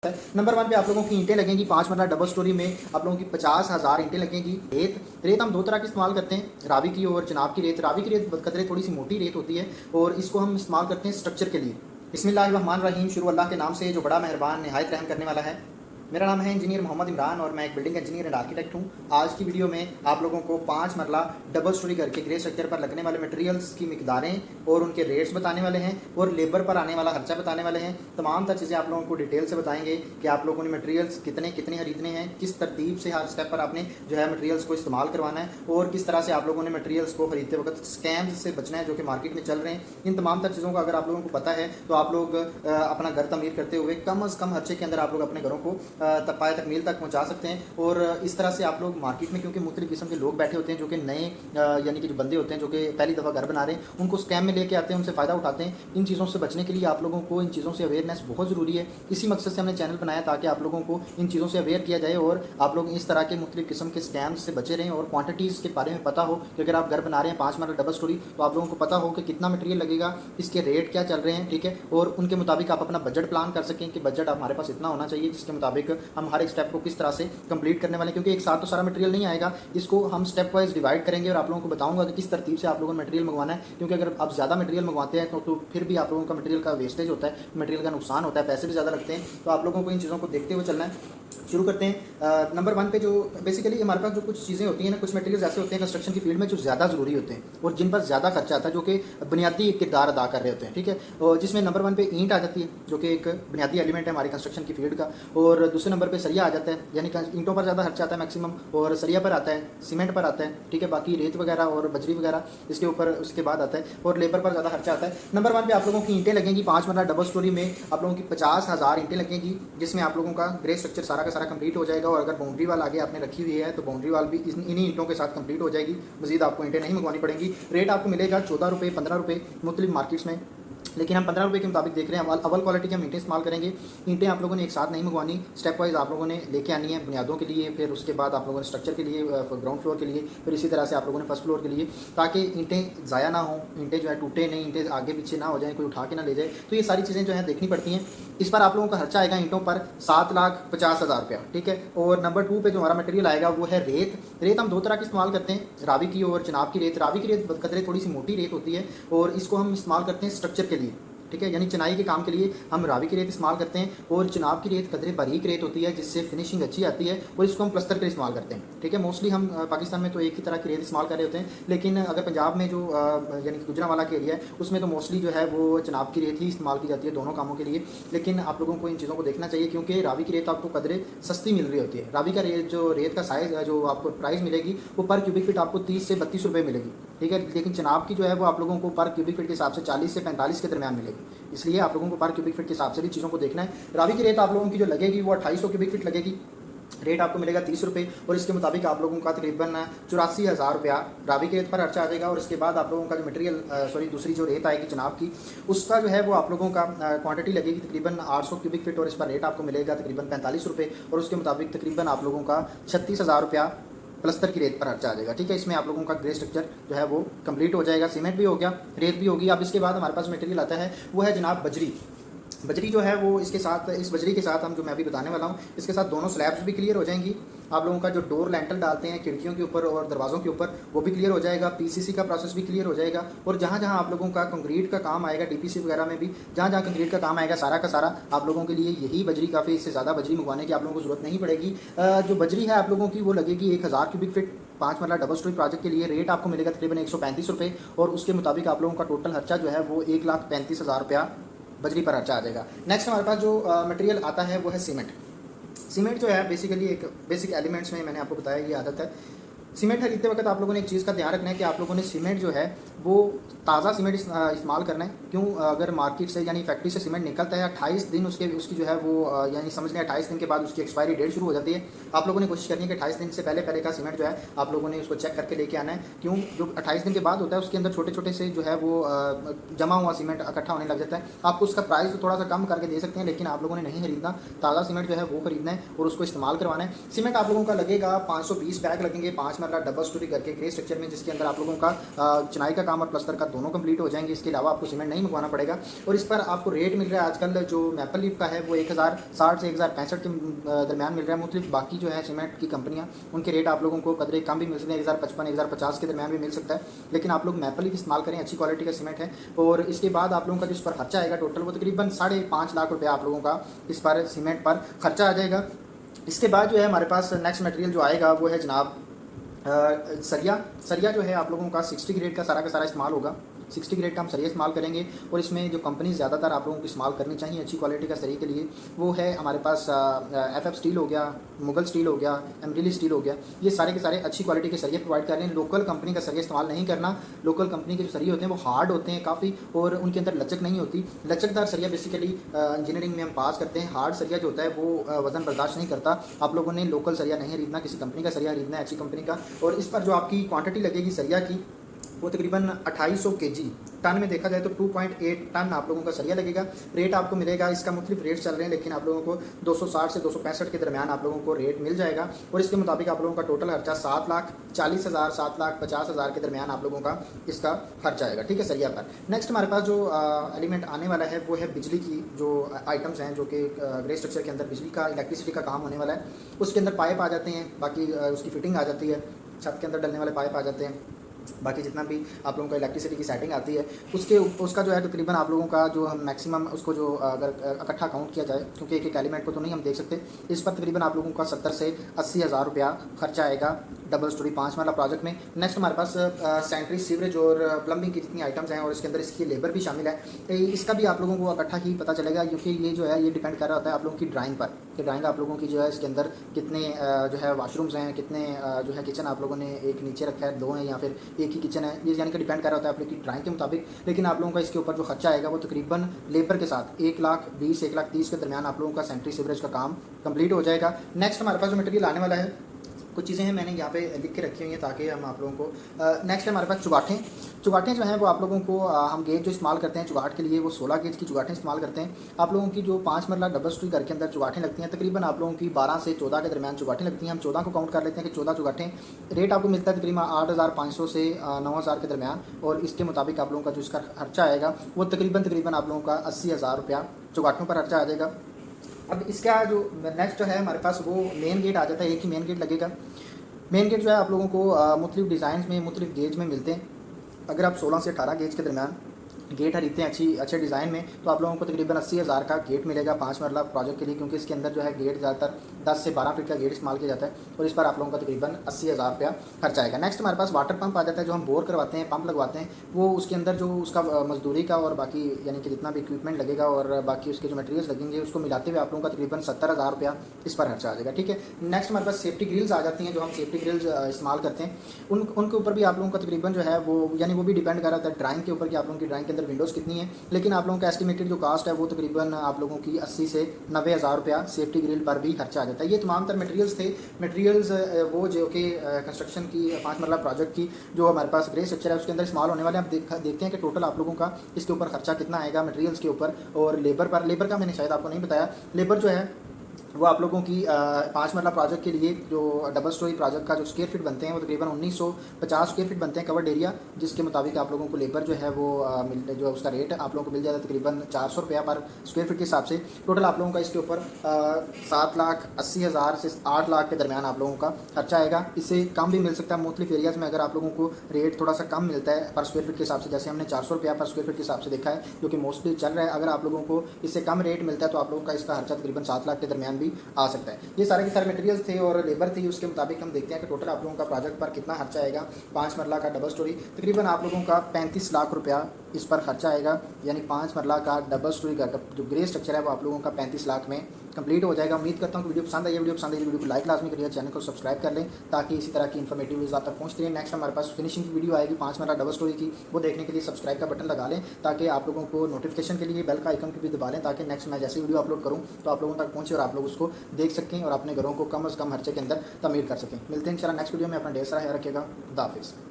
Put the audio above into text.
Number 1 पे आप लोगों की ईंटें लगेंगी 5 मरला डबल स्टोरी में आप लोगों की 50,000 ईंटें लगेंगी। रेत हम दो तरह की इस्तेमाल करते हैं, रावी की और चिनाब की रेत। रावी की रेत कतरे थोड़ी सी मोटी रेत होती है और इसको हम इस्तेमाल करते हैं स्ट्रक्चर के लिए। बिस्मिल्लाहिर्रहमानिर्रहीम, शुरू अल्लाह के नाम से जो बड़ा मेहरबान निहायत रहम करने वाला है। मेरा नाम है इंजीनियर मोहम्मद इमरान और मैं एक बिल्डिंग इंजीनियर एंड आर्किटेक्ट हूँ। आज की वीडियो में आप लोगों को 5 मरला डबल स्टोरी घर के ग्रे स्ट्रक्चर पर लगने वाले मटेरियल्स की मिकदारें और उनके रेट्स बताने वाले हैं और लेबर पर आने वाला खर्चा बताने वाले हैं। तमाम तर चीज़ें आप लोगों को डिटेल से बताएंगे कि आप लोगों ने मटेरियल्स कितने कितने खरीदने हैं, किस तरतीब से हर स्टेप पर आपने जो है मटेरियल्स को इस्तेमाल करवाना है और किस तरह से आप लोगों ने मटेरियल्स को खरीदते वक्त स्कैम्स से बचना है जो कि मार्केट में चल रहे हैं। इन तमाम तर चीज़ों का अगर आप लोगों को पता है तो आप लोग अपना घर तमीर करते हुए कम अज़ कम खर्चे के अंदर आप लोग अपने घरों को पाए तकमील तक पहुंचा सकते हैं। और इस तरह से आप लोग मार्केट में, क्योंकि मुख्तलिफ किस्म के लोग बैठे होते हैं जो कि नए यानी कि जो बंदे होते हैं जो कि पहली दफ़ा घर बना रहे हैं, उनको स्कैम में लेके आते हैं, उनसे फ़ायदा उठाते हैं। इन चीज़ों से बचने के लिए आप लोगों को इन चीज़ों से अवेयरनेस बहुत ज़रूरी है। इसी मकसद से हमने चैनल बनाया ताकि आप लोगों को इन चीज़ों से अवेयर किया जाए और आप लोग इस तरह के मुख्तलिफ किस्म के स्कैम्स से बचे रहें और क्वान्टिटीज़ के बारे में पता हो कि अगर आप घर बना रहे हैं 5 मरला डबल स्टोरी तो आप लोगों को पता हो कि कितना मटेरियल लगेगा, इसके रेट क्या चल रहे हैं, ठीक है, और उनके मुताबिक आप अपना बजट प्लान कर सकें कि बजट हमारे पास इतना होना चाहिए जिसके मुताबिक हम हर एक स्टेप को किस तरह से कंप्लीट करने वाले हैं। क्योंकि एक साथ तो सारा मटेरियल नहीं आएगा, इसको हम स्टेप वाइज डिवाइड करेंगे और आप लोगों को बताऊंगा कि किस तरतीब से आप लोगों ने मटेरियल मंगवाना है। क्योंकि अगर आप ज़्यादा मटेरियल मंगवाते हैं तो फिर भी आप लोगों का मटेरियल का वेस्टेज होता है, मटेरियल का नुकसान होता है, पैसे भी ज़्यादा लगते हैं। तो आप लोगों को इन चीज़ों को देखते हुए चलना है। शुरू करते हैं। नंबर 1 पे जो बेसिकली हमारे पास जो कुछ चीज़ें होती हैं ना, कुछ मटेरियल ऐसे होते हैं कंस्ट्रक्शन की फील्ड में जो ज़्यादा ज़रूरी होते हैं और जिन पर ज़्यादा खर्चा आता है, जो कि बुनियादी किरदार अदा कर रहे होते हैं, ठीक है। और जिसमें नंबर 1 पे ईंट आ जाती है जो कि एक बुनियादी एलिमेंट है हमारी कंस्ट्रक्शन की फील्ड का। और दूसरे नंबर पर सरिया आ जाता है, यानी ईंटों पर ज़्यादा खर्चा आता है मैक्सिमम, और सरिया पर आता है, सीमेंट पर आता है, ठीक है। बाकी रेत वगैरह और बजरी वगैरह इसके ऊपर उसके बाद आता है और लेबर पर ज़्यादा खर्चा आता है। नंबर 1 पे आप लोगों की ईंटें लगेंगी 5 मरला डबल स्टोरी में आप लोगों की 50,000 ईंटें लगेंगी, जिसमें आप लोगों का ग्रे स्ट्रक्चर सारा का सारा कंप्लीट हो जाएगा। और अगर बाउंड्री वाल आगे आपने रखी हुई है तो बाउंड्री वाल भी इन्हीं ईंटों के साथ कंप्लीट हो जाएगी। मजीद आपको ईंटें नहीं मंगवानी पड़ेंगी। रेट आपको मिलेगा 14 रुपये 15 रुपये मुख्तलिफ मार्केट्स में, लेकिन हम 15 रुपये के मुताबिक देख रहे हैं। अव्वल क्वालिटी की हम ईंटें इस्तेमाल करेंगे। ईंटें आप लोगों ने एक साथ नहीं मंगवानी, स्टेप वाइज आप लोगों ने लेके आनी है बुनियादों के लिए, फिर उसके बाद आप लोगों ने स्ट्रक्चर के लिए, ग्राउंड फ्लोर के लिए, फिर इसी तरह से आप लोगों ने फर्स्ट फ्लोर के लिए, ताकि ईंटें ज़ाया ना हो, ईंटें जो है टूटे नहीं, ईंटें आगे पीछे ना हो जाए, कोई उठा के ना ले जाए। तो ये सारी चीज़ें जो है देखनी पड़ती हैं। इस पर आप लोगों का खर्चा आएगा ईंटों पर 7,50,000 रुपया, ठीक है। और नंबर 2 पे जो हमारा मटेरियल आएगा वो है रेत। रेत हम दो तरह की इस्तेमाल करते हैं, रावी की और चिनाब की रेत। रावी की रेत कतरे थोड़ी सी मोटी रेत होती है और इसको हम इस्तेमाल करते हैं स्ट्रक्चर के लिए, ठीक है, यानी चिनाई के काम के लिए हम रावी की रेत इस्तेमाल करते हैं। और चिनाब की रेत कदरे बारीक रेत होती है जिससे फिनिशिंग अच्छी आती है और इसको हम प्लस्तर के लिए इस्तेमाल करते हैं, ठीक है। मोस्टली हम पाकिस्तान में तो एक ही तरह की रेत इस्तेमाल कर रहे होते हैं, लेकिन अगर पंजाब में जो यानी कि गुजरांवाला के एरिया है उसमें तो मोस्टली जो है वो चिनाब की रेत ही इस्तेमाल की जाती है दोनों कामों के लिए। लेकिन आप लोगों को इन चीज़ों को देखना चाहिए क्योंकि रावी की रेत आपको कदरे सस्ती मिल रही होती है। रावी का रेत जो रेत का साइज़ जो आपको प्राइस मिलेगी वो पर क्यूबिक फीट आपको 30 से 32 रुपये मिलेगी, ठीक है। लेकिन चिनाब की जो है वो आप लोगों को पर क्यूबिक फीट के हिसाब से 40 से 45 के दरमियान मिलेगी। इसलिए आप लोगों को पर क्यूबिक फीट के हिसाब से भी चीज़ों को देखना है। रावी की रेत आप लोगों की जो लगेगी वो 2800 क्यूबिक फीट लगेगी। रेट आपको मिलेगा 30 रुपये और इसके मुताबिक आप लोगों का तकरीबन 84,000 रुपया रावी की रेत पर खर्चा आ जाएगा। और इसके बाद आप लोगों का जो मटेरियल दूसरी जो रेत आएगी चिनाब की, उसका जो है वो आप लोगों का क्वांटिटी लगेगी तकरीबन 800 क्यूबिक फीट और इस पर रेट आपको मिलेगा तकरीबन 45 रुपये और उसके मुताबिक तकरीबन आप लोगों का 36,000 रुपया प्लस्तर की रेत पर खर्चा आ जाएगा, ठीक है। इसमें आप लोगों का ग्रे स्ट्रक्चर जो है वो कंप्लीट हो जाएगा। सीमेंट भी हो गया, रेत भी होगी। अब इसके बाद हमारे पास मटेरियल आता है वो है जनाब बजरी। बजरी जो है वो इसके साथ, इस बजरी के साथ हम जो मैं अभी बताने वाला हूँ इसके साथ दोनों स्लैब्स भी क्लियर हो जाएंगी। आप लोगों का जो डोर लेंटल डालते हैं खिड़कियों के ऊपर और दरवाज़ों के ऊपर वो भी क्लियर हो जाएगा। पीसीसी का प्रोसेस भी क्लियर हो जाएगा। और जहाँ जहाँ आप लोगों का कंक्रीट का काम आएगा, डीपीसी वगैरह में भी जहाँ जहाँ कंक्रीट का काम आएगा सारा का सारा आप लोगों के लिए यही बजरी काफ़ी, इससे ज़्यादा बजरी मंगवाने की आप लोगों को जरूरत नहीं पड़ेगी। जो बजरी है आप लोगों की वो लगेगी 1,000 क्यूबिक फीट 5 मरला डबल स्टोरी प्रोजेक्ट के लिए। रेट आपको मिलेगा तकरीबन 135 रुपये और उसके मुताबिक आप लोगों का टोटल खर्चा जो है वो 1,35,000 रुपया बजरी पर खर्चा आ जाएगा। नेक्स्ट हमारे पास जो मटेरियल आता है वो है सीमेंट। सीमेंट जो है बेसिकली एक बेसिक एलिमेंट्स में मैंने आपको बताया ये आदत है। सीमेंट खरीदते वक्त आप लोगों ने एक चीज़ का ध्यान रखना है कि आप लोगों ने सीमेंट जो है वो ताज़ा सीमेंट इस्तेमाल करना है। क्यों? अगर मार्केट से यानी फैक्ट्री से सीमेंट निकलता है 28 दिन उसकी जो है वो यानी समझ लें 28 दिन के बाद उसकी एक्सपायरी डेट शुरू हो जाती है। आप लोगों ने कोशिश करनी है कि 28 दिन से पहले पहले का सीमेंट जो है आप लोगों ने उसको चेक करके लेके आना है। क्यों? जो 28 दिन के बाद होता है उसके अंदर छोटे छोटे से जो है वो जमा हुआ सीमेंट इकट्ठा होने लग जाता है। आपको उसका प्राइस थोड़ा सा कम करके दे सकते हैं, लेकिन आप लोगों ने नहीं खरीदना, ताज़ा सीमेंट जो है वो खरीदना है और उसको इस्तेमाल करवाना है। सीमेंट आप लोगों का लगेगा 520 बैग लगेंगे 5 मरला डबल स्टोरी करके ग्रे स्ट्रक्चर में, जिसके अंदर आप लोगों का चिनाई का काम और प्लस्तर का दोनों कंप्लीट हो जाएंगे। इसके अलावा आपको सीमेंट नहीं मंगवाना पड़ेगा। और इस पर आपको रेट मिल रहा है आजकल जो मैपल लीफ का है वो 1060 से 1065 के दरमियान मिल रहा है। मुख्तलिफ बाकी जो है सीमेंट की कंपनियाँ उनके रेट आप लोगों को कदरे कम भी मिल सकते हैं, 1055 1050 के दरमियान भी मिल सकता है। लेकिन आप लोग मैपल लीफ इस्तेमाल करें, अच्छी क्वालिटी का सीमेंट है। और इसके बाद आप लोगों का जो इस पर खर्चा आएगा टोटल वो तकरीबन 5.5 लाख रुपया आप लोगों का इस पर सीमेंट पर खर्चा आ जाएगा। इसके बाद जो है हमारे पास नेक्स्ट मटेरियल जो आएगा वो है जनाब सरिया जो है आप लोगों का 60 ग्रेड का सारा इस्तेमाल होगा। 60 ग्रेड का हम सरिया इस्तेमाल करेंगे। और इसमें जो कंपनी ज़्यादातर आप लोगों को इस्तेमाल करनी चाहिए अच्छी क्वालिटी का सरिया के लिए वो है हमारे पास FF स्टील हो गया, मुगल स्टील हो गया, एमरिली स्टील हो गया। ये सारे के सारे अच्छी क्वालिटी के सरिया प्रोवाइड कर रहे हैं। लोकल कंपनी का सरिया इस्तेमाल नहीं करना। लोकल कंपनी के जो सरिया होते हैं वो हार्ड होते हैं काफ़ी और उनके अंदर लचक नहीं होती। लचकदार सरिया बेसिकली इंजीनियरिंग में हम पास करते हैं। हार्ड सरिया जो होता है वो वजन बर्दाश्त नहीं करता। आप लोगों ने लोकल सरिया नहीं खरीदना, किसी कंपनी का सरिया खरीदना है अच्छी कंपनी का। और इस पर जो आपकी क्वांटिटी लगेगी सरिया की वो तकरीबन 2800 kg टन में देखा जाए तो 2.8 टन आप लोगों का सरिया लगेगा। रेट आपको मिलेगा, इसका मुख्तलिफ रेट चल रहे हैं लेकिन आप लोगों को 260 से 265 के दरमियान आप लोगों को रेट मिल जाएगा। और इसके मुताबिक आप लोगों का टोटल खर्चा 7,40,000 7,50,000 के दरमियान आप लोगों का इसका खर्चा आएगा, ठीक है, सरिया पर। नेक्स्ट हमारे पास जो एलिमेंट आने वाला है वो है बिजली की जो आइटम्स हैं, जो कि ग्रे स्ट्रक्चर के अंदर बिजली का इलेक्ट्रिसिटी का काम होने वाला है। उसके अंदर पाइप आ जाते हैं, बाकी उसकी फिटिंग आ जाती है, छत के अंदर डलने वाले पाइप आ जाते हैं, बाकी जितना भी आप लोगों का इलेक्ट्रिसिटी की सेटिंग आती है उसका जो है तकरीबन आप लोगों का जो हम मैक्सिमम उसको जो अगर इकट्ठा काउंट किया जाए, क्योंकि एक एलिमेंट को तो नहीं हम देख सकते, इस पर तकरीबन आप लोगों का 70 से 80 हज़ार रुपया खर्चा आएगा डबल स्टोरी 5 वाला प्रोजेक्ट में। नेक्स्ट हमारे पास सैनिटरी सीवरेज और प्लम्बिंग की जितनी आइटम्स हैं और इसके अंदर इसकी लेबर भी शामिल है। इसका भी आप लोगों को इकट्ठा ही पता चलेगा, क्योंकि ये जो है ये डिपेंड कर रहा होता है आप लोगों की ड्राइंग पर कि ड्राइंग आप लोगों की जो है इसके अंदर कितने जो है वाशरूम्स हैं, कितने जो है किचन आप लोगों ने एक नीचे रखा है, 2 हैं या फिर एक ही किचन है, ये यानी कि डिपेंड कर रहा होता है आपकी ड्राइंग के मुताबिक। लेकिन आप लोगों का इसके ऊपर जो खर्चा आएगा वो तकरीबन लेबर के साथ 1,20,000 1,30,000 के दरमियान आप लोगों का सैनिटरी सीवरेज का काम कंप्लीट हो जाएगा। नेक्स्ट हमारे पास जो मटेरियल आने वाला है कुछ चीज़ें हैं मैंने यहाँ पे लिख के रखी हुई हैं ताकि हम आप लोगों को नेक्स्ट हमारे पास चुगाटें जो हैं वो आप लोगों को हम गेज जो इस्तेमाल करते हैं चुगाट के लिए वो 16 गेज की चुगाटें इस्तेमाल करते हैं। आप लोगों की जो 5 मरला डबल स्टोरी घर के अंदर चुगाटें लगती हैं तकरीबन आप लोगों की 12 से 14 के दरमियान चुगाटें लगती हैं। हम 14 को काउंट कर लेते हैं कि 14 चुगाटें। रेट आपको मिलता है तकरीबन 8,500 से 9,000 के दरमियान। और इसके मुताबिक आप लोगों का जो इसका खर्चा आएगा वो तकरीबन आप लोगों का 80,000 रुपया चुगाटों पर खर्चा आ जाएगा। अब इसका जो नेक्स्ट जो है हमारे पास वो मेन गेट आ जाता है, एक ही मेन गेट लगेगा। मेन गेट जो है आप लोगों को मुख्तलिफ डिज़ाइन में मुख्तलिफ गेज में मिलते हैं। अगर आप 16 से 18 गेज के दरमियान गेट खरीदते हैं अच्छे डिज़ाइन में तो आप लोगों को तकरीबन 80,000 का गेट मिलेगा 5 मरला प्रोजेक्ट के लिए, क्योंकि इसके अंदर जो है गेट ज़्यादातर 10 से 12 फीट का गेट इस्तेमाल किया जाता है। और इस पर आप लोगों का तकरीबन 80,000 रुपया खर्चा आएगा। नेक्स्ट हमारे पास वाटर पंप आ जाता है, जो हम बोर करवाते हैं, पंप लगवाते हैं, वो उसके अंदर जो उसका मजदूरी का और बाकी यानी कि जितना भी इक्विपमेंट लगेगा और बाकी उसके जो मटेरियल्स लगेंगे उसको मिलाते हुए आप लोगों का तकरीबन 70,000 रुपया इस पर खर्चा आ जाएगा, ठीक है। नेक्स्ट हमारे पास सेफ्टी ग्रिल्स आ जाती हैं, जो हम सेफ्टी ग्रिल्स इस्तेमाल करते हैं उनके ऊपर भी आप लोगों का तकरीबन जो है वो यानी वो भी डिपेंड कर रहा है ड्राइंग के ऊपर कि आप लोगों की ड्राइंग के अंदर विंडोज़ कितनी है। लेकिन आप लोगों का एस्टिमेटेड जो कास्ट है वो तकरीबन आप लोगों की 80 से 90 हज़ार रुपया सेफ्टी ग्रिल पर भी खर्चा आ जाता है। ये तमाम तर मटेरियल्स थे। मटेरियल्स वो जो कि कंस्ट्रक्शन की 5 मरला प्रोजेक्ट की जो हमारे पास ग्रे स्ट्रक्चर है उसके अंदर इस्तेमाल होने वाले हैं। आप देखते हैं कि टोटल आप लोगों का इसके ऊपर खर्चा कितना आएगा मटेरियल्स के ऊपर। और लेबर का मैंने शायद आपको नहीं बताया, लेबर जो है वो आप लोगों की 5 मरला प्रोजेक्ट के लिए जो डबल स्टोरी प्रोजेक्ट का जो स्क्वायर फीट बनते हैं वो तकरीबन 1950 स्क्वायर फीट बनते हैं कवर्ड एरिया, जिसके मुताबिक आप लोगों को लेबर जो है वो जो उसका रेट आप लोगों को मिल जाता है तकरीबन 400 रुपया पर स्क्वायर फीट के हिसाब से। टोटल आप लोगों का इसके ऊपर 7,80,000 से 8 लाख के दरमियान आप लोगों का खर्चा आएगा। इससे कम भी मिल सकता है मुख्तलिफ एरियाज़ में। अगर आप लोगों को रेट थोड़ा सा कम मिलता है पर स्क्वायर फीट के हिसाब से, जैसे हमने 400 रुपया पर स्क्वायर फीट के हिसाब से देखा है जो कि मोस्टली चल रहा है, अगर आप लोगों को इससे कम रेट मिलता है तो आप लोगों का इसका खर्चा तकरीबन 7 लाख के दरमियान भी आ सकता है। ये सारे के सारे मटेरियल्स थे और लेबर थी, उसके मुताबिक हम देखते हैं कि टोटल आप लोगों का प्रोजेक्ट पर कितना खर्चा आएगा। 5 मरला का डबल स्टोरी तकरीबन आप लोगों का 35 लाख रुपया इस पर खर्चा आएगा, यानी 5 मरला का डबल स्टोरी का जो ग्रे स्ट्रक्चर है वो आप लोगों का 35 लाख में कंप्लीट हो जाएगा। उम्मीद करता हूँ कि वीडियो पसंद आई है। वीडियो को लाइक लाजमी करिए, चैनल को सब्सक्राइब कर लें ताकि इसी तरह की इन्फॉर्मेटिव वीडियोज़ आप तक पहुँचती रहे। नेक्स्ट हमारे पास फिनिशिंग की वीडियो आएगी 5 मरला डबल स्टोरी की, वो देखने के लिए सब्सक्राइब का बटन लगा लें ताकि आप लोगों को नोटिफिकेशन के लिए बेल का आइकन भी दबा लें ताकि नेक्स्ट मैं जैसे वीडियो अपलोड करूँ तो आप लोगों तक पहुँचे और आप लोग उसको देख सकें और अपने घरों को कम अज़ कम खर्चे के अंदर तमीर कर सकें। मिलते हैं इंशाल्लाह नेक्स्ट वीडियो में। अपना ढेर सारा ख्याल रखिएगा। खुदा हाफिज़।